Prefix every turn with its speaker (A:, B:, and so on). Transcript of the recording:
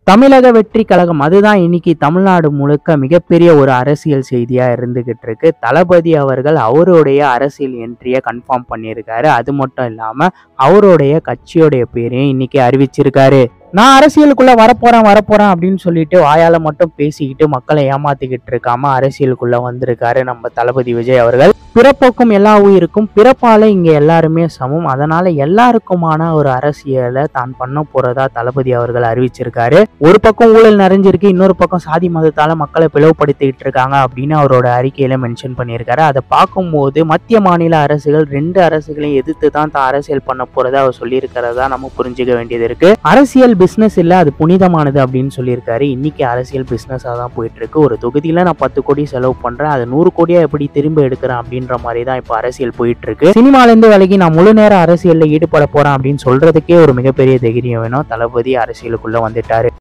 A: தமிழக வெற்றி கழகம் அதுதான் இன்னைக்கு தமிழ்நாடு முழுக்க மிகப்பெரிய ஒரு அரசியல் செய்தியா இருந்துகிட்டு இருக்கு. தளபதி அவர்கள் அவருடைய அரசியல் என்ட்ரியை கன்ஃபார்ம் பண்ணியிருக்காரு. அது மட்டும் இல்லாம அவருடைய கட்சியோடைய பேரையும் இன்னைக்கு அறிவிச்சிருக்காரு. நான் அரசியலுக்குள்ள வரப்போறேன் அப்படின்னு சொல்லிட்டு வாயால மட்டும் பேசிக்கிட்டு மக்களை ஏமாத்திக்கிட்டு இருக்காம அரசியலுக்குள்ள வந்திருக்காரு நம்ம தளபதி விஜய் அவர்கள். பிறப்புக்கும் எல்லா உயிருக்கும் பிறப்பால இங்க எல்லாருமே சமம். அதனால எல்லாருக்குமான ஒரு அரசியலை தான் பண்ண போறதா தளபதி அவர்கள் அறிவிச்சிருக்காரு. ஒரு பக்கம் ஊழல் நிறைஞ்சிருக்கு, இன்னொரு பக்கம் சாதி மதத்தால மக்களை பிளவுபடுத்திக்கிட்டு இருக்காங்க அப்படின்னு அவரோட அறிக்கையில மென்ஷன் பண்ணியிருக்காரு. அதை பார்க்கும்போது மத்திய மாநில அரசுகள் ரெண்டு அரசுகளையும் எதிர்த்து தான் அரசியல் பண்ண போறதா அவர் சொல்லியிருக்கிறதா நம்ம புரிஞ்சுக்க வேண்டியது இருக்கு. அரசியல் பிசினஸ் இல்ல, அது புனிதமானது அப்படின்னு சொல்லியிருக்காரு. இன்னைக்கு அரசியல் பிசினஸா தான் போயிட்டு இருக்கு. ஒரு தொகுதியில நான் 10 கோடி செலவு பண்றேன், அது 100 கோடியா எப்படி திரும்ப எடுக்கிறேன் அப்படின்ற மாதிரி தான் இப்போ அரசியல் போயிட்டு இருக்கு. சினிமால இருந்து விலகி நான் முழு நேர அரசியல்ல ஈடுபட போறேன் அப்படின்னு சொல்றதுக்கே ஒரு மிகப்பெரிய தைரியம் வேணும். தளபதி அரசியலுக்குள்ள வந்துட்டாரு.